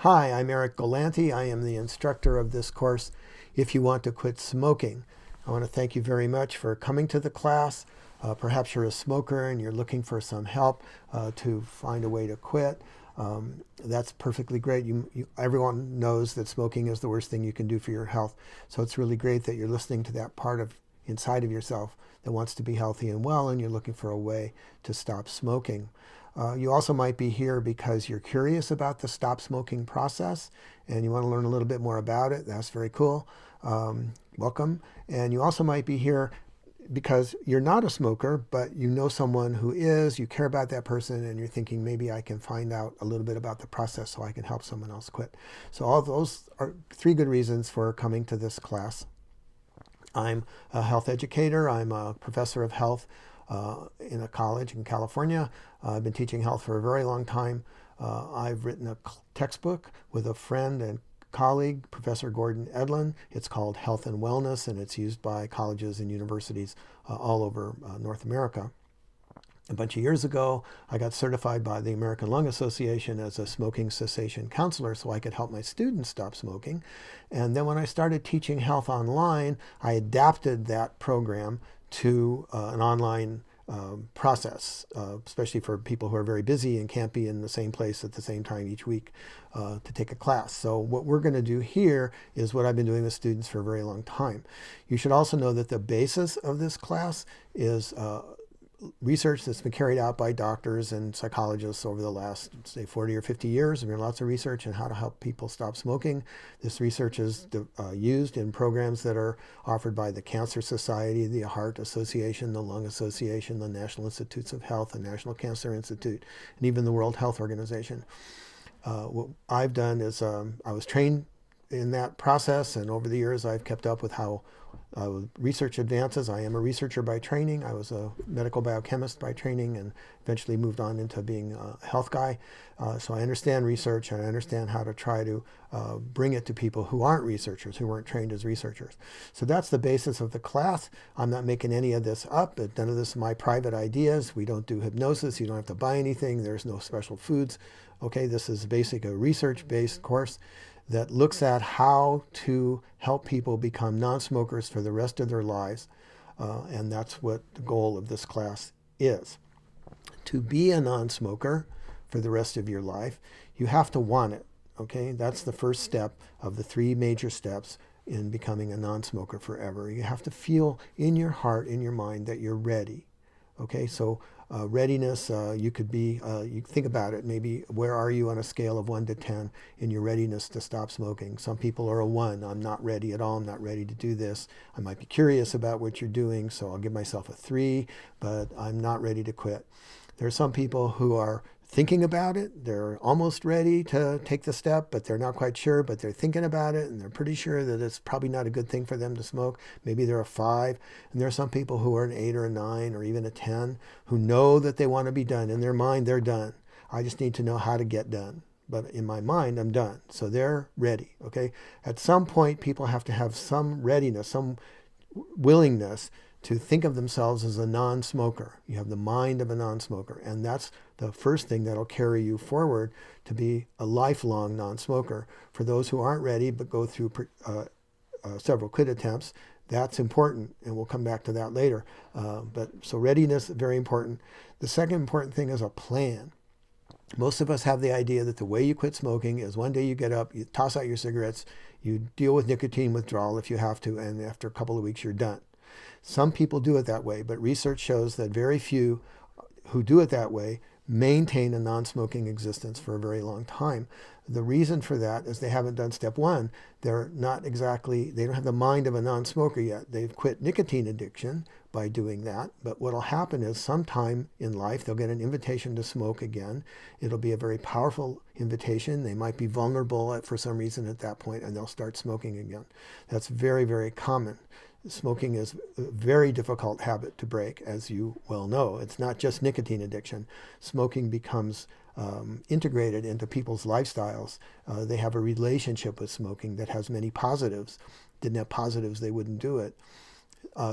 Hi, I'm Eric Galanti. I am the instructor of this course, If You Want to Quit Smoking. I want to thank you very much for coming to the class. Perhaps you're a smoker and you're looking for some help to find a way to quit. That's perfectly great. Everyone knows that smoking is the worst thing you can do for your health. So it's really great that you're listening to that part of inside of yourself that wants to be healthy and well, and you're looking for a way to stop smoking. You also might be here because you're curious about the stop smoking process and you want to learn a little bit more about it. That's very cool. Welcome. And you also might be here because you're not a smoker, but you know someone who is, you care about that person, and you're thinking maybe I can find out a little bit about the process so I can help someone else quit. So all those are three good reasons for coming to this class. I'm a health educator. I'm a professor of health in a college in California. I've been teaching health for a very long time. I've written a textbook with a friend and colleague, Professor Gordon Edlin. It's called Health and Wellness, and it's used by colleges and universities all over North America. A bunch of years ago, I got certified by the American Lung Association as a smoking cessation counselor so I could help my students stop smoking. And then when I started teaching health online, I adapted that program to an online process, especially for people who are very busy and can't be in the same place at the same time each week to take a class. So what we're going to do here is what I've been doing with students for a very long time. You should also know that the basis of this class is research that's been carried out by doctors and psychologists over the last, say, 40 or 50 years. There's been lots of research on how to help people stop smoking. This research is used in programs that are offered by the Cancer Society, the Heart Association, the Lung Association, the National Institutes of Health, the National Cancer Institute, and even the World Health Organization. What I've done is I was trained in that process, and over the years I've kept up with how research advances. I am a researcher by training. I was a medical biochemist by training and eventually moved on into being a health guy. So I understand research and I understand how to try to bring it to people who aren't researchers, who weren't trained as researchers. So that's the basis of the class. I'm not making any of this up. None of this is my private ideas. We don't do hypnosis. You don't have to buy anything. There's no special foods. Okay, this is basically a research-based course that looks at how to help people become non-smokers for the rest of their lives. And that's what the goal of this class is. To be a non-smoker for the rest of your life, you have to want it. Okay, that's the first step of the three major steps in becoming a non-smoker forever. You have to feel in your heart, in your mind, that you're ready. Okay, so readiness, you could be, you think about it, maybe where are you on a scale of 1 to 10 in your readiness to stop smoking? Some people are a 1, I'm not ready at all, I'm not ready to do this. I might be curious about what you're doing, so I'll give myself a 3, but I'm not ready to quit. There are some people who are thinking about it, they're almost ready to take the step, but they're not quite sure, but they're thinking about it, and they're pretty sure that it's probably not a good thing for them to smoke. Maybe they're a 5, and there are some people who are an 8 or a 9 or even a 10 who know that they want to be done. In their mind, they're done. I just need to know how to get done. But in my mind, I'm done. So they're ready, okay? At some point, people have to have some readiness, some willingness to think of themselves as a non-smoker. You have the mind of a non-smoker, and that's the first thing that'll carry you forward to be a lifelong non-smoker. For those who aren't ready but go through several quit attempts, that's important, and we'll come back to that later. So readiness, very important. The second important thing is a plan. Most of us have the idea that the way you quit smoking is one day you get up, you toss out your cigarettes, you deal with nicotine withdrawal if you have to, and after a couple of weeks you're done. Some people do it that way, but research shows that very few who do it that way maintain a non-smoking existence for a very long time. The reason for that is they haven't done step 1. They don't have the mind of a non-smoker yet. They've quit nicotine addiction by doing that, but what'll happen is sometime in life they'll get an invitation to smoke again. It'll be a very powerful invitation. They might be vulnerable for some reason at that point, and they'll start smoking again. That's very, very common. Smoking is a very difficult habit to break, as you well know. It's not just nicotine addiction. Smoking becomes integrated into people's lifestyles. They have a relationship with smoking that has many positives. Didn't have positives, they wouldn't do it.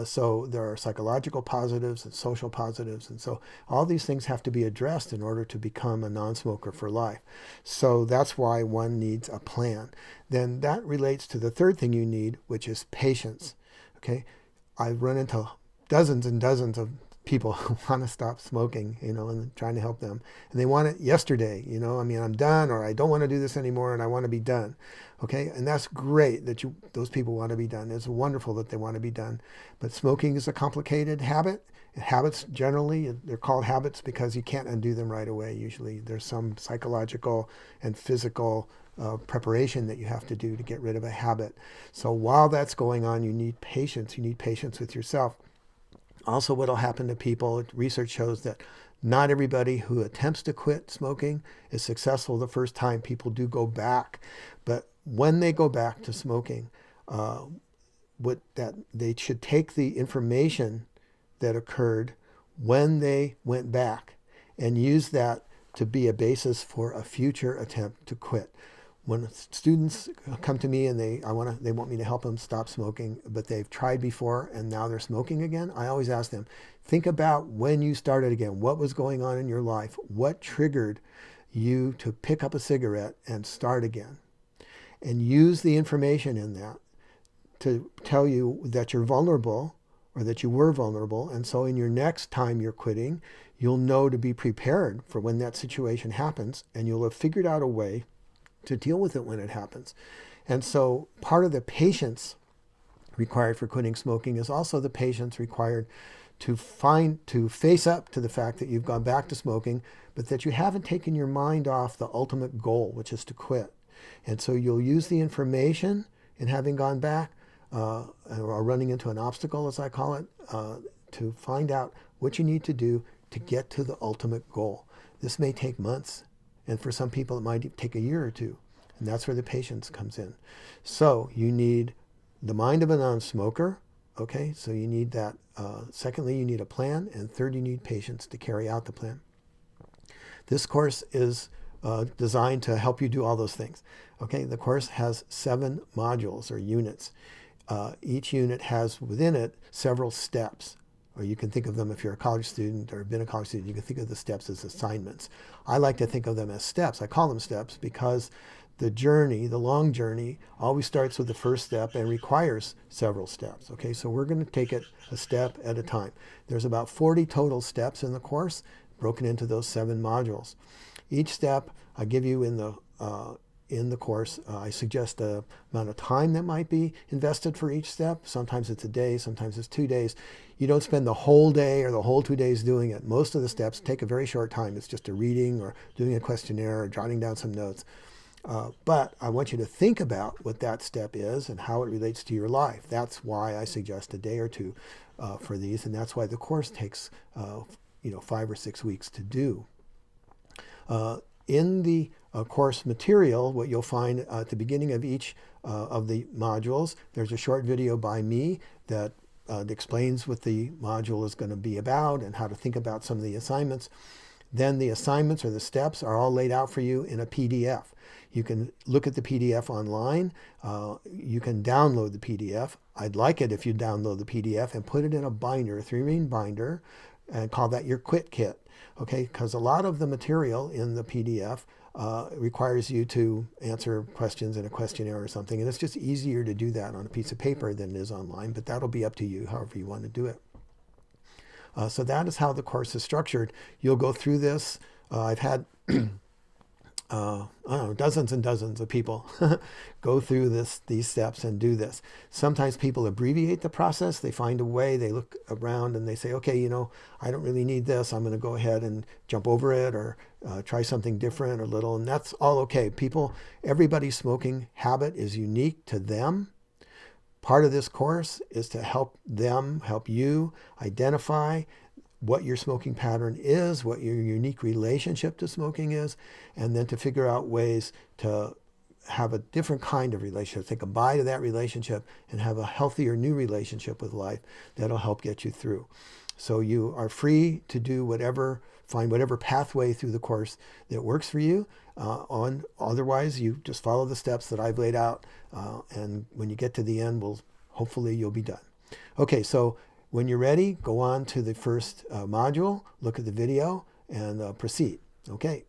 So there are psychological positives and social positives. And so all these things have to be addressed in order to become a non-smoker for life. So that's why one needs a plan. Then that relates to the third thing you need, which is patience. Okay. I've run into dozens and dozens of people who want to stop smoking, and trying to help them. And they want it yesterday, I mean, I'm done, or I don't want to do this anymore and I want to be done. Okay. And that's great that those people want to be done. It's wonderful that they want to be done. But smoking is a complicated habit. Habits generally, they're called habits because you can't undo them right away. Usually there's some psychological and physical preparation that you have to do to get rid of a habit. So while that's going on, you need patience. You need patience with yourself. Also, what will happen to people, research shows that not everybody who attempts to quit smoking is successful the first time. People do go back. But when they go back to smoking, they should take the information that occurred when they went back and use that to be a basis for a future attempt to quit. When students come to me and they want me to help them stop smoking, but they've tried before and now they're smoking again, I always ask them, think about when you started again. What was going on in your life? What triggered you to pick up a cigarette and start again? And use the information in that to tell you that you're vulnerable or that you were vulnerable. And so in your next time you're quitting, you'll know to be prepared for when that situation happens, and you'll have figured out a way to deal with it when it happens. And so part of the patience required for quitting smoking is also the patience required to face up to the fact that you've gone back to smoking, but that you haven't taken your mind off the ultimate goal, which is to quit. And so you'll use the information in having gone back, or running into an obstacle, as I call it, to find out what you need to do to get to the ultimate goal. This may take months. And for some people, it might take a year or two. And that's where the patience comes in. So you need the mind of a non-smoker. Okay, so you need that. Secondly, you need a plan. And third, you need patience to carry out the plan. This course is designed to help you do all those things. Okay, the course has 7 modules or units. Each unit has within it several steps. Or you can think of them, if you're a college student or been a college student, you can think of the steps as assignments. I like to think of them as steps. I call them steps because the journey, the long journey, always starts with the first step and requires several steps. Okay, so we're going to take it a step at a time. There's about 40 total steps in the course, broken into those 7 modules. Each step I give you in the course. I suggest the amount of time that might be invested for each step. Sometimes it's a day, sometimes it's 2 days. You don't spend the whole day or the whole 2 days doing it. Most of the steps take a very short time. It's just a reading or doing a questionnaire or jotting down some notes. But I want you to think about what that step is and how it relates to your life. That's why I suggest a day or 2 for these, and that's why the course takes 5 or 6 weeks to do. In the course material, what you'll find at the beginning of each of the modules, there's a short video by me that explains what the module is going to be about and how to think about some of the assignments. Then the assignments or the steps are all laid out for you in a PDF. You can look at the PDF online. You can download the PDF. I'd like it if you download the PDF and put it in a binder, a 3-ring binder, and call that your quit kit. Okay, because a lot of the material in the PDF requires you to answer questions in a questionnaire or something, and it's just easier to do that on a piece of paper than it is online, but that'll be up to you, however you want to do it. So that is how the course is structured. You'll go through this. I've had I don't know, dozens and dozens of people go through these steps and do this. Sometimes people abbreviate the process. They find a way, they look around and they say, okay, I don't really need this. I'm going to go ahead and jump over it or try something different or little. And that's all okay. Everybody's smoking habit is unique to them. Part of this course is to help you identify what your smoking pattern is, what your unique relationship to smoking is, and then to figure out ways to have a different kind of relationship, say goodbye to that relationship and have a healthier new relationship with life that'll help get you through. So you are free to do find whatever pathway through the course that works for you. Otherwise, you just follow the steps that I've laid out, and when you get to the end, hopefully you'll be done. Okay, so when you're ready, go on to the first module, look at the video, and proceed. Okay.